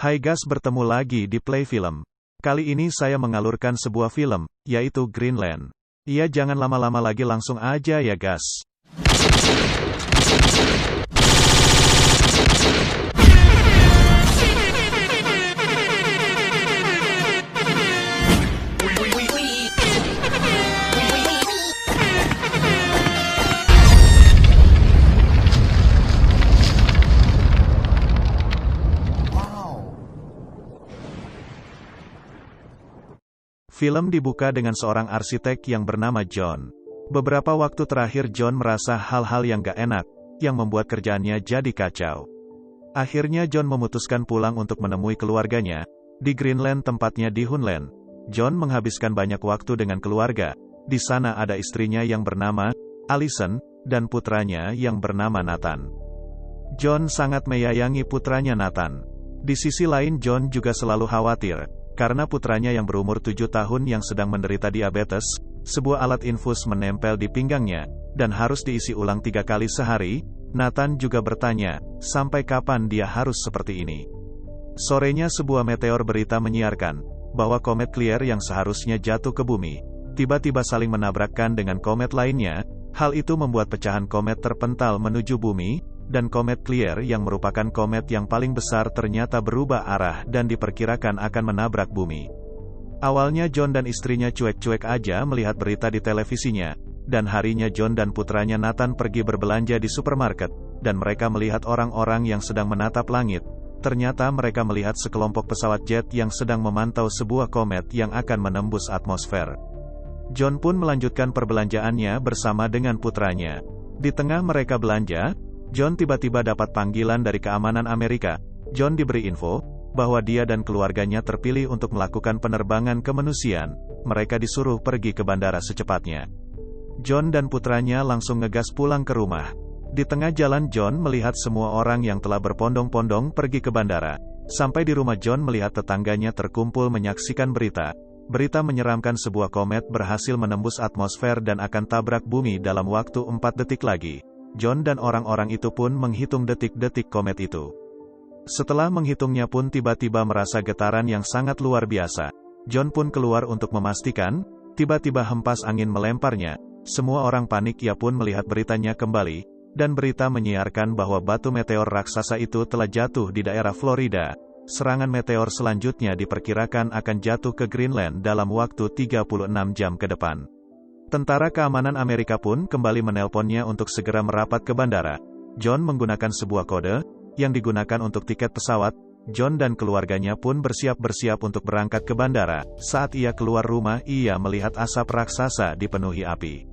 Hai guys, bertemu lagi di Play Film. Kali ini saya mengalurkan sebuah film, yaitu Greenland. Iya, jangan lama-lama lagi, langsung aja ya guys. Film dibuka dengan seorang arsitek yang bernama John. Beberapa waktu terakhir John merasa hal-hal yang gak enak, yang membuat kerjaannya jadi kacau. Akhirnya John memutuskan pulang untuk menemui keluarganya, di Greenland, tempatnya di Hunland. John menghabiskan banyak waktu dengan keluarga. Di sana ada istrinya yang bernama Allison, dan putranya yang bernama Nathan. John sangat menyayangi putranya Nathan. Di sisi lain John juga selalu khawatir, karena putranya yang berumur 7 tahun yang sedang menderita diabetes, sebuah alat infus menempel di pinggangnya, dan harus diisi ulang 3 kali sehari. Nathan juga bertanya, sampai kapan dia harus seperti ini? Sorenya sebuah meteor berita menyiarkan, bahwa komet Clear yang seharusnya jatuh ke bumi, tiba-tiba saling menabrakkan dengan komet lainnya. Hal itu membuat pecahan komet terpental menuju bumi, dan komet Clear yang merupakan komet yang paling besar ternyata berubah arah dan diperkirakan akan menabrak bumi. Awalnya John dan istrinya cuek-cuek aja melihat berita di televisinya, dan harinya John dan putranya Nathan pergi berbelanja di supermarket, dan mereka melihat orang-orang yang sedang menatap langit. Ternyata mereka melihat sekelompok pesawat jet yang sedang memantau sebuah komet yang akan menembus atmosfer. John pun melanjutkan perbelanjaannya bersama dengan putranya. Di tengah mereka belanja, John tiba-tiba dapat panggilan dari keamanan Amerika. John diberi info bahwa dia dan keluarganya terpilih untuk melakukan penerbangan kemanusiaan. Mereka disuruh pergi ke bandara secepatnya. John dan putranya langsung ngegas pulang ke rumah. Di tengah jalan John melihat semua orang yang telah berpondong-pondong pergi ke bandara. Sampai di rumah John melihat tetangganya terkumpul menyaksikan berita. Berita menyeramkan, sebuah komet berhasil menembus atmosfer dan akan tabrak bumi dalam waktu 4 detik lagi. John dan orang-orang itu pun menghitung detik-detik komet itu. Setelah menghitungnya pun tiba-tiba merasa getaran yang sangat luar biasa. John pun keluar untuk memastikan, tiba-tiba hempas angin melemparnya. Semua orang panik, ia pun melihat beritanya kembali, dan berita menyiarkan bahwa batu meteor raksasa itu telah jatuh di daerah Florida. Serangan meteor selanjutnya diperkirakan akan jatuh ke Greenland dalam waktu 36 jam ke depan. Tentara keamanan Amerika pun kembali menelponnya untuk segera merapat ke bandara. John menggunakan sebuah kode yang digunakan untuk tiket pesawat. John dan keluarganya pun bersiap-bersiap untuk berangkat ke bandara. Saat ia keluar rumah, ia melihat asap raksasa dipenuhi api.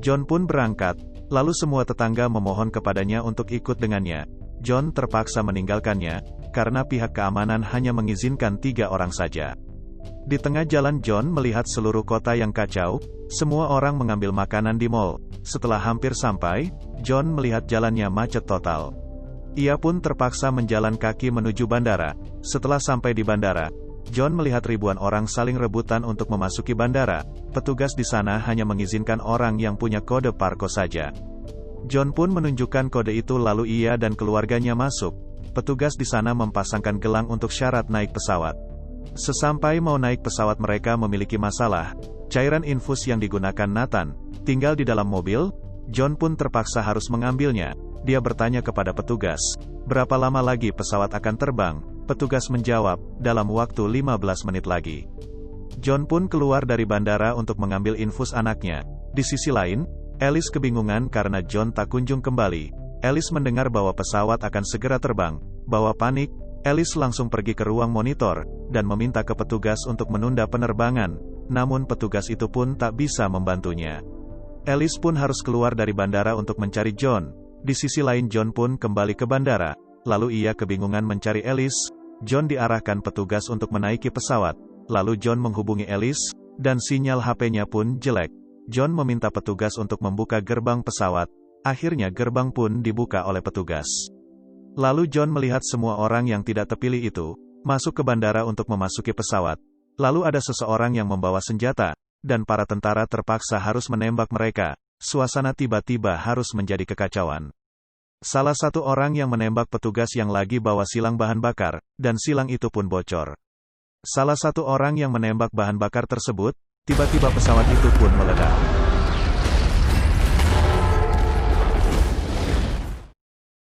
John pun berangkat, lalu semua tetangga memohon kepadanya untuk ikut dengannya. John terpaksa meninggalkannya, karena pihak keamanan hanya mengizinkan 3 orang saja. Di tengah jalan John melihat seluruh kota yang kacau. Semua orang mengambil makanan di mall. Setelah hampir sampai, John melihat jalannya macet total. Ia pun terpaksa menjalan kaki menuju bandara. Setelah sampai di bandara, John melihat ribuan orang saling rebutan untuk memasuki bandara. Petugas di sana hanya mengizinkan orang yang punya kode parko saja. John pun menunjukkan kode itu, lalu ia dan keluarganya masuk. Petugas di sana mempasangkan gelang untuk syarat naik pesawat. Sesampai mau naik pesawat mereka memiliki masalah. Cairan infus yang digunakan Nathan tinggal di dalam mobil. John pun terpaksa harus mengambilnya. Dia bertanya kepada petugas, berapa lama lagi pesawat akan terbang? Petugas menjawab, dalam waktu 15 menit lagi. John pun keluar dari bandara untuk mengambil infus anaknya. Di sisi lain, Alice kebingungan karena John tak kunjung kembali. Alice mendengar bahwa pesawat akan segera terbang. Bawa panik, Alice langsung pergi ke ruang monitor, dan meminta ke petugas untuk menunda penerbangan. Namun petugas itu pun tak bisa membantunya. Alice pun harus keluar dari bandara untuk mencari John. Di sisi lain John pun kembali ke bandara. Lalu ia kebingungan mencari Alice. John diarahkan petugas untuk menaiki pesawat. Lalu John menghubungi Alice, dan sinyal HP-nya pun jelek. John meminta petugas untuk membuka gerbang pesawat. Akhirnya gerbang pun dibuka oleh petugas. Lalu John melihat semua orang yang tidak terpilih itu masuk ke bandara untuk memasuki pesawat. Lalu ada seseorang yang membawa senjata, dan para tentara terpaksa harus menembak mereka. Suasana tiba-tiba harus menjadi kekacauan. Salah satu orang yang menembak petugas yang lagi bawa silang bahan bakar, dan silang itu pun bocor. Salah satu orang yang menembak bahan bakar tersebut, tiba-tiba pesawat itu pun meledak.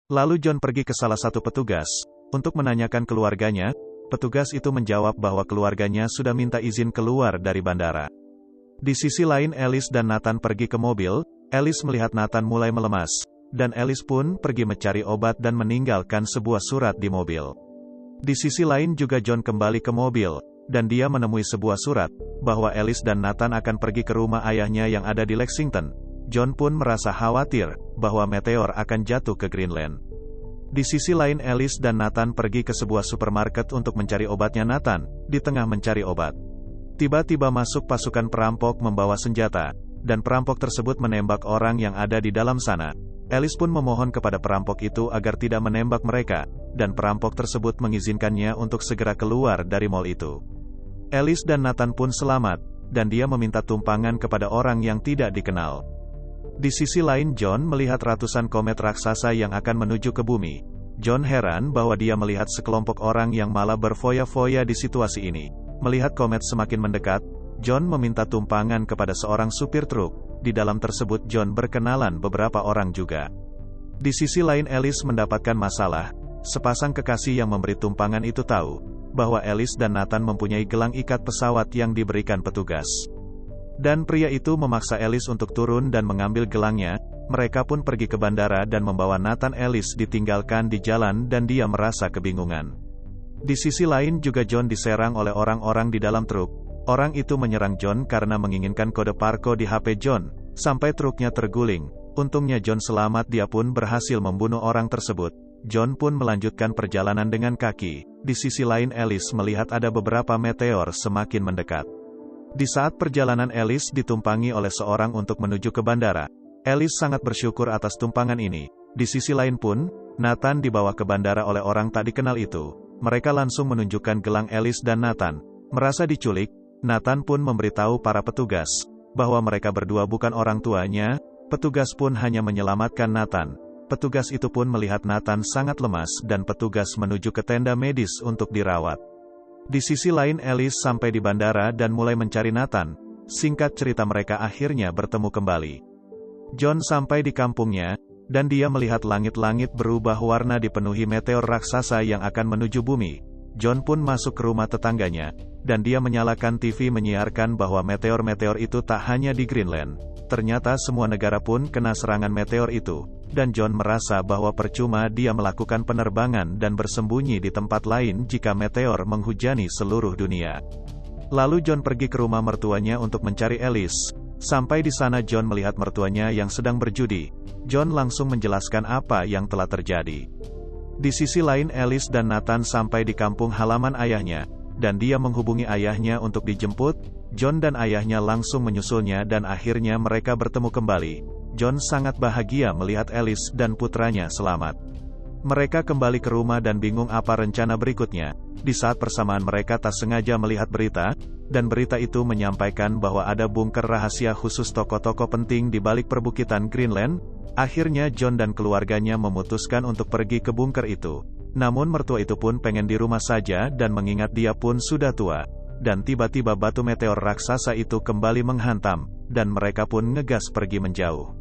Lalu John pergi ke salah satu petugas, untuk menanyakan keluarganya. Petugas itu menjawab bahwa keluarganya sudah minta izin keluar dari bandara. Di sisi lain Alice dan Nathan pergi ke mobil. Alice melihat Nathan mulai melemas, dan Alice pun pergi mencari obat dan meninggalkan sebuah surat di mobil. Di sisi lain juga John kembali ke mobil, dan dia menemui sebuah surat, bahwa Alice dan Nathan akan pergi ke rumah ayahnya yang ada di Lexington. John pun merasa khawatir, bahwa meteor akan jatuh ke Greenland. Di sisi lain Alice dan Nathan pergi ke sebuah supermarket untuk mencari obatnya. Nathan, di tengah mencari obat, tiba-tiba masuk pasukan perampok membawa senjata, dan perampok tersebut menembak orang yang ada di dalam sana. Alice pun memohon kepada perampok itu agar tidak menembak mereka, dan perampok tersebut mengizinkannya untuk segera keluar dari mall itu. Alice dan Nathan pun selamat, dan dia meminta tumpangan kepada orang yang tidak dikenal. Di sisi lain John melihat ratusan komet raksasa yang akan menuju ke bumi. John heran bahwa dia melihat sekelompok orang yang malah berfoya-foya di situasi ini. Melihat komet semakin mendekat, John meminta tumpangan kepada seorang supir truk. Di dalam tersebut John berkenalan beberapa orang juga. Di sisi lain Alice mendapatkan masalah. Sepasang kekasih yang memberi tumpangan itu tahu, bahwa Alice dan Nathan mempunyai gelang ikat pesawat yang diberikan petugas. Dan pria itu memaksa Alice untuk turun dan mengambil gelangnya. Mereka pun pergi ke bandara dan membawa Nathan. Alice ditinggalkan di jalan dan dia merasa kebingungan. Di sisi lain juga John diserang oleh orang-orang di dalam truk. Orang itu menyerang John karena menginginkan kode parko di HP John, sampai truknya terguling. Untungnya John selamat, dia pun berhasil membunuh orang tersebut. John pun melanjutkan perjalanan dengan kaki. Di sisi lain Alice melihat ada beberapa meteor semakin mendekat. Di saat perjalanan Alice ditumpangi oleh seorang untuk menuju ke bandara. Alice sangat bersyukur atas tumpangan ini. Di sisi lain pun, Nathan dibawa ke bandara oleh orang tak dikenal itu. Mereka langsung menunjukkan gelang Alice dan Nathan. Merasa diculik, Nathan pun memberitahu para petugas, bahwa mereka berdua bukan orang tuanya. Petugas pun hanya menyelamatkan Nathan. Petugas itu pun melihat Nathan sangat lemas dan petugas menuju ke tenda medis untuk dirawat. Di sisi lain Alice sampai di bandara dan mulai mencari Nathan. Singkat cerita mereka akhirnya bertemu kembali. John sampai di kampungnya, dan dia melihat langit-langit berubah warna dipenuhi meteor raksasa yang akan menuju bumi. John pun masuk ke rumah tetangganya, dan dia menyalakan TV menyiarkan bahwa meteor-meteor itu tak hanya di Greenland. Ternyata semua negara pun kena serangan meteor itu, dan John merasa bahwa percuma dia melakukan penerbangan dan bersembunyi di tempat lain jika meteor menghujani seluruh dunia. Lalu John pergi ke rumah mertuanya untuk mencari Alice. Sampai di sana John melihat mertuanya yang sedang berjudi. John langsung menjelaskan apa yang telah terjadi. Di sisi lain Alice dan Nathan sampai di kampung halaman ayahnya, dan dia menghubungi ayahnya untuk dijemput. John dan ayahnya langsung menyusulnya dan akhirnya mereka bertemu kembali. John sangat bahagia melihat Alice dan putranya selamat. Mereka kembali ke rumah dan bingung apa rencana berikutnya. Di saat persamaan mereka tak sengaja melihat berita, dan berita itu menyampaikan bahwa ada bunker rahasia khusus tokoh-tokoh penting di balik perbukitan Greenland. Akhirnya John dan keluarganya memutuskan untuk pergi ke bunker itu. Namun mertua itu pun pengen di rumah saja dan mengingat dia pun sudah tua. Dan tiba-tiba batu meteor raksasa itu kembali menghantam, dan mereka pun ngegas pergi menjauh.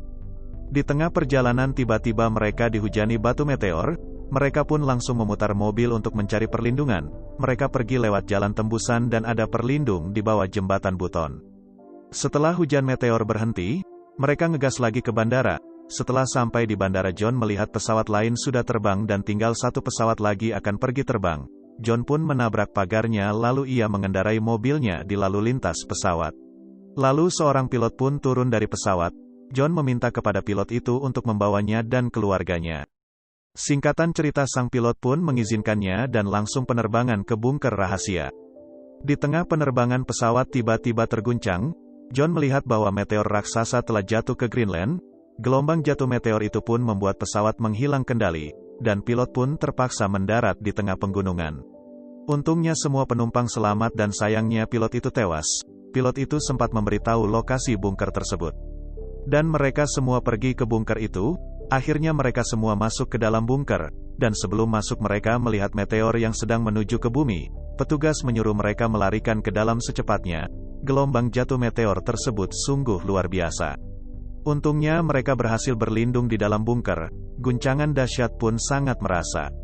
Di tengah perjalanan tiba-tiba mereka dihujani batu meteor. Mereka pun langsung memutar mobil untuk mencari perlindungan. Mereka pergi lewat jalan tembusan dan ada perlindung di bawah jembatan buton. Setelah hujan meteor berhenti, mereka ngegas lagi ke bandara. Setelah sampai di bandara John melihat pesawat lain sudah terbang dan tinggal satu pesawat lagi akan pergi terbang. John pun menabrak pagarnya lalu ia mengendarai mobilnya di lalu lintas pesawat. Lalu seorang pilot pun turun dari pesawat. John meminta kepada pilot itu untuk membawanya dan keluarganya. Singkatan cerita sang pilot pun mengizinkannya dan langsung penerbangan ke bunker rahasia. Di tengah penerbangan pesawat tiba-tiba terguncang. John melihat bahwa meteor raksasa telah jatuh ke Greenland. Gelombang jatuh meteor itu pun membuat pesawat menghilang kendali, dan pilot pun terpaksa mendarat di tengah penggunungan. Untungnya semua penumpang selamat dan sayangnya pilot itu tewas. Pilot itu sempat memberitahu lokasi bunker tersebut. Dan mereka semua pergi ke bunker itu. Akhirnya mereka semua masuk ke dalam bunker, dan sebelum masuk mereka melihat meteor yang sedang menuju ke bumi. Petugas menyuruh mereka melarikan ke dalam secepatnya. Gelombang jatuh meteor tersebut sungguh luar biasa. Untungnya mereka berhasil berlindung di dalam bunker. Guncangan dahsyat pun sangat merasa.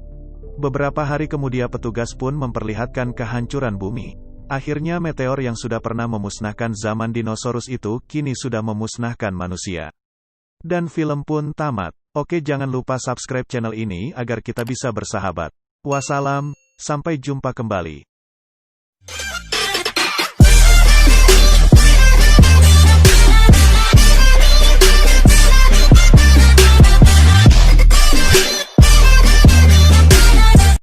Beberapa hari kemudian petugas pun memperlihatkan kehancuran bumi. Akhirnya meteor yang sudah pernah memusnahkan zaman dinosaurus itu kini sudah memusnahkan manusia. Dan film pun tamat. Oke, jangan lupa subscribe channel ini agar kita bisa bersahabat. Wassalam, sampai jumpa kembali.